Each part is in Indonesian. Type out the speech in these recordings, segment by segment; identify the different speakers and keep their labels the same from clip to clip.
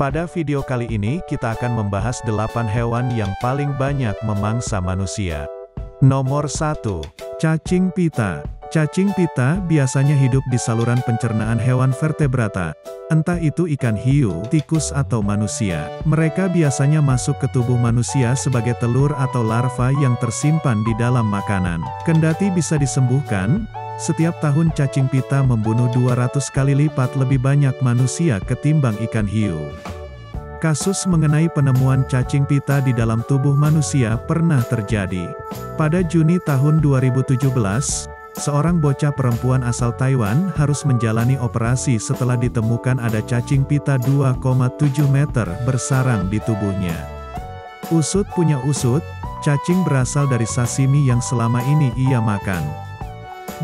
Speaker 1: Pada video kali ini kita akan membahas 8 hewan yang paling banyak memangsa manusia. Nomor 1. Cacing pita. Cacing pita biasanya hidup di saluran pencernaan hewan vertebrata, entah itu ikan hiu, tikus atau manusia. Mereka biasanya masuk ke tubuh manusia sebagai telur atau larva yang tersimpan di dalam makanan. Kendati bisa disembuhkan, setiap tahun cacing pita membunuh 200 kali lipat lebih banyak manusia ketimbang ikan hiu. Kasus mengenai penemuan cacing pita di dalam tubuh manusia pernah terjadi. Pada Juni tahun 2017, seorang bocah perempuan asal Taiwan harus menjalani operasi setelah ditemukan ada cacing pita 2,7 meter bersarang di tubuhnya. Usut punya usut, cacing berasal dari sashimi yang selama ini ia makan.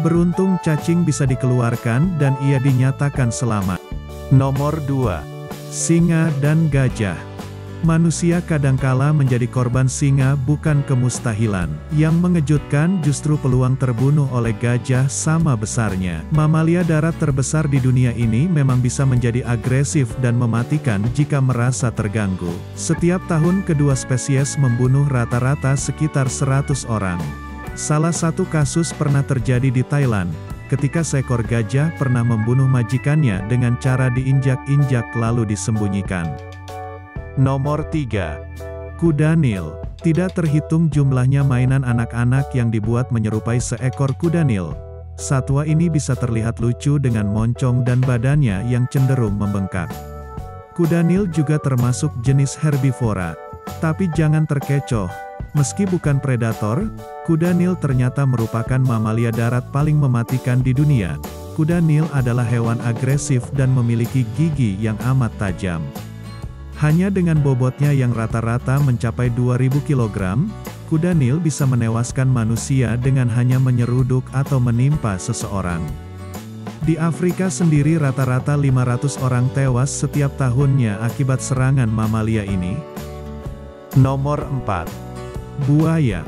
Speaker 1: Beruntung cacing bisa dikeluarkan dan ia dinyatakan selamat. Nomor 2. Singa dan gajah. Manusia kadangkala menjadi korban singa bukan kemustahilan. Yang mengejutkan justru peluang terbunuh oleh gajah sama besarnya. Mamalia darat terbesar di dunia ini memang bisa menjadi agresif dan mematikan jika merasa terganggu. Setiap tahun kedua spesies membunuh rata-rata sekitar 100 orang. Salah satu kasus pernah terjadi di Thailand, ketika seekor gajah pernah membunuh majikannya dengan cara diinjak-injak lalu disembunyikan. Nomor 3. Kuda Nil. Tidak terhitung jumlahnya mainan anak-anak yang dibuat menyerupai seekor kuda Nil. Satwa ini bisa terlihat lucu dengan moncong dan badannya yang cenderung membengkak. Kuda Nil juga termasuk jenis herbivora. Tapi jangan terkecoh, meski bukan predator, kuda Nil ternyata merupakan mamalia darat paling mematikan di dunia. Kuda Nil adalah hewan agresif dan memiliki gigi yang amat tajam. Hanya dengan bobotnya yang rata-rata mencapai 2000 kg, kuda Nil bisa menewaskan manusia dengan hanya menyeruduk atau menimpa seseorang. Di Afrika sendiri rata-rata 500 orang tewas setiap tahunnya akibat serangan mamalia ini. Nomor 4. Buaya.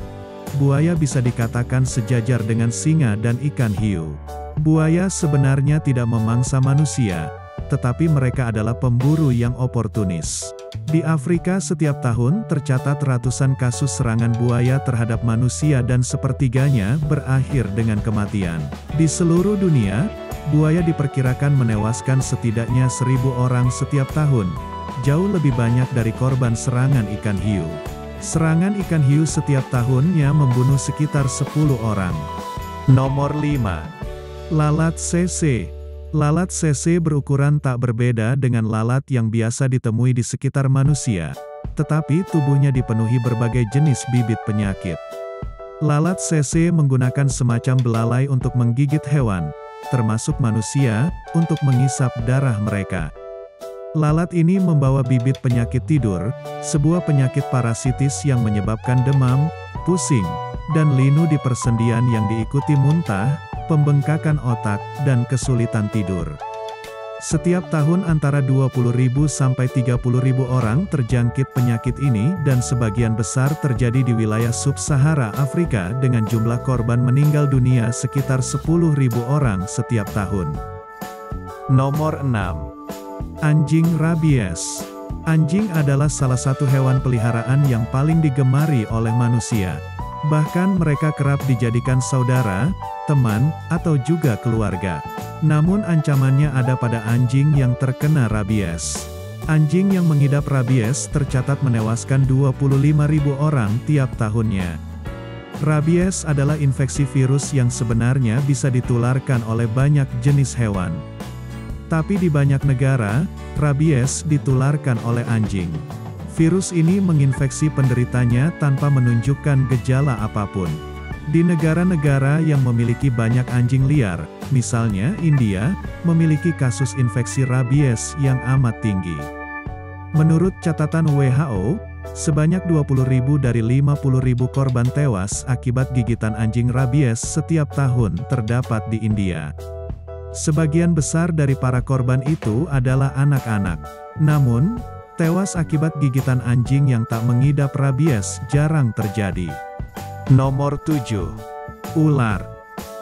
Speaker 1: Buaya bisa dikatakan sejajar dengan singa dan ikan hiu. Buaya sebenarnya tidak memangsa manusia, tetapi mereka adalah pemburu yang oportunis. Di Afrika setiap tahun tercatat ratusan kasus serangan buaya terhadap manusia dan sepertiganya berakhir dengan kematian. Di seluruh dunia, buaya diperkirakan menewaskan setidaknya 1000 orang setiap tahun, jauh lebih banyak dari korban serangan ikan hiu. Serangan ikan hiu setiap tahunnya membunuh sekitar 10 orang. Nomor 5. Lalat CC. Lalat CC berukuran tak berbeda dengan lalat yang biasa ditemui di sekitar manusia, tetapi tubuhnya dipenuhi berbagai jenis bibit penyakit. Lalat CC menggunakan semacam belalai untuk menggigit hewan, termasuk manusia, untuk mengisap darah mereka. Lalat ini membawa bibit penyakit tidur, sebuah penyakit parasitis yang menyebabkan demam, pusing, dan linu di persendian yang diikuti muntah, pembengkakan otak, dan kesulitan tidur. Setiap tahun antara 20.000 sampai 30.000 orang terjangkit penyakit ini dan sebagian besar terjadi di wilayah sub-Sahara Afrika dengan jumlah korban meninggal dunia sekitar 10.000 orang setiap tahun. Nomor 6. Anjing rabies. Anjing adalah salah satu hewan peliharaan yang paling digemari oleh manusia. Bahkan mereka kerap dijadikan saudara, teman, atau juga keluarga. Namun ancamannya ada pada anjing yang terkena rabies. Anjing yang mengidap rabies tercatat menewaskan 25.000 orang tiap tahunnya. Rabies adalah infeksi virus yang sebenarnya bisa ditularkan oleh banyak jenis hewan. Tapi di banyak negara, rabies ditularkan oleh anjing. Virus ini menginfeksi penderitanya tanpa menunjukkan gejala apapun. Di negara-negara yang memiliki banyak anjing liar, misalnya India, memiliki kasus infeksi rabies yang amat tinggi. Menurut catatan WHO, sebanyak 20.000 dari 50.000 korban tewas akibat gigitan anjing rabies setiap tahun terdapat di India. Sebagian besar dari para korban itu adalah anak-anak. Namun, tewas akibat gigitan anjing yang tak mengidap rabies jarang terjadi. Nomor 7. Ular.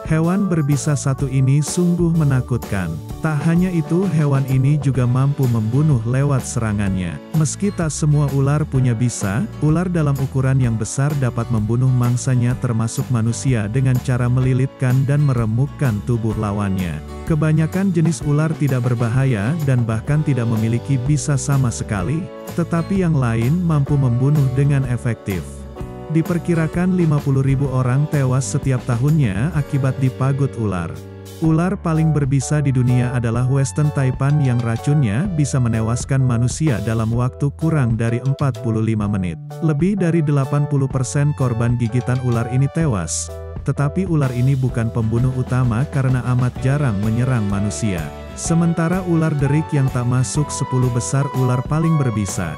Speaker 1: Hewan berbisa satu ini sungguh menakutkan. Tak hanya itu, hewan ini juga mampu membunuh lewat serangannya. Meski tak semua ular punya bisa, ular dalam ukuran yang besar dapat membunuh mangsanya termasuk manusia dengan cara melilitkan dan meremukkan tubuh lawannya. Kebanyakan jenis ular tidak berbahaya dan bahkan tidak memiliki bisa sama sekali, tetapi yang lain mampu membunuh dengan efektif. Diperkirakan 50.000 orang tewas setiap tahunnya akibat dipagut ular. Ular paling berbisa di dunia adalah Western Taipan yang racunnya bisa menewaskan manusia dalam waktu kurang dari 45 menit. Lebih dari 80% korban gigitan ular ini tewas. Tetapi ular ini bukan pembunuh utama karena amat jarang menyerang manusia. Sementara ular derik yang tak masuk 10 besar ular paling berbisa.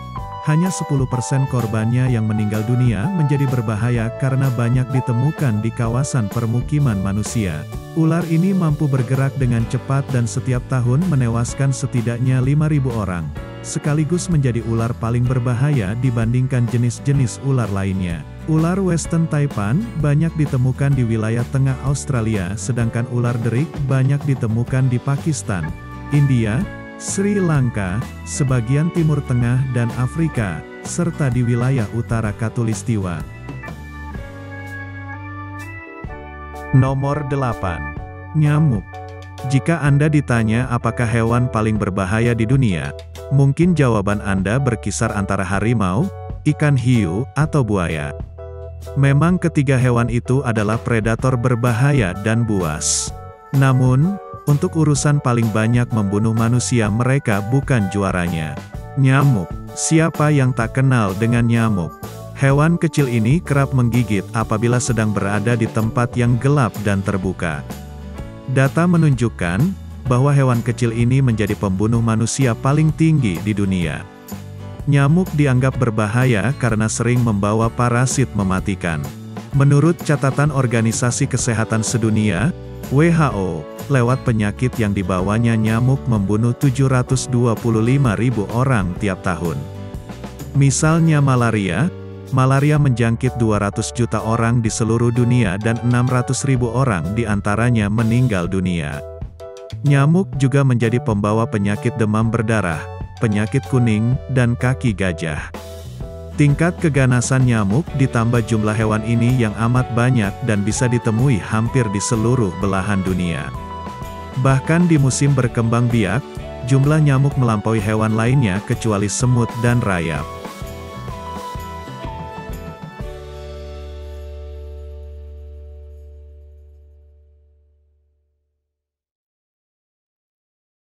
Speaker 1: Hanya 10% korbannya yang meninggal dunia menjadi berbahaya karena banyak ditemukan di kawasan permukiman manusia. Ular ini mampu bergerak dengan cepat dan setiap tahun menewaskan setidaknya 5.000 orang. Sekaligus menjadi ular paling berbahaya dibandingkan jenis-jenis ular lainnya. Ular Western Taipan banyak ditemukan di wilayah tengah Australia, sedangkan ular derik banyak ditemukan di Pakistan, India, Sri Lanka, sebagian Timur Tengah dan Afrika, serta di wilayah utara Khatulistiwa. Nomor 8. Nyamuk. Jika Anda ditanya apakah hewan paling berbahaya di dunia, mungkin jawaban Anda berkisar antara harimau, ikan hiu, atau buaya. Memang ketiga hewan itu adalah predator berbahaya dan buas. Namun, untuk urusan paling banyak membunuh manusia mereka bukan juaranya. Nyamuk. Siapa yang tak kenal dengan nyamuk? Hewan kecil ini kerap menggigit apabila sedang berada di tempat yang gelap dan terbuka. Data menunjukkan bahwa hewan kecil ini menjadi pembunuh manusia paling tinggi di dunia. Nyamuk dianggap berbahaya karena sering membawa parasit mematikan. Menurut catatan Organisasi Kesehatan Sedunia, WHO, lewat penyakit yang dibawanya nyamuk membunuh 725.000 orang tiap tahun. Misalnya malaria menjangkit 200 juta orang di seluruh dunia dan 600.000 orang diantaranya meninggal dunia. Nyamuk juga menjadi pembawa penyakit demam berdarah, penyakit kuning, dan kaki gajah. Tingkat keganasan nyamuk ditambah jumlah hewan ini yang amat banyak dan bisa ditemui hampir di seluruh belahan dunia. Bahkan di musim berkembang biak, jumlah nyamuk melampaui hewan lainnya kecuali semut dan rayap.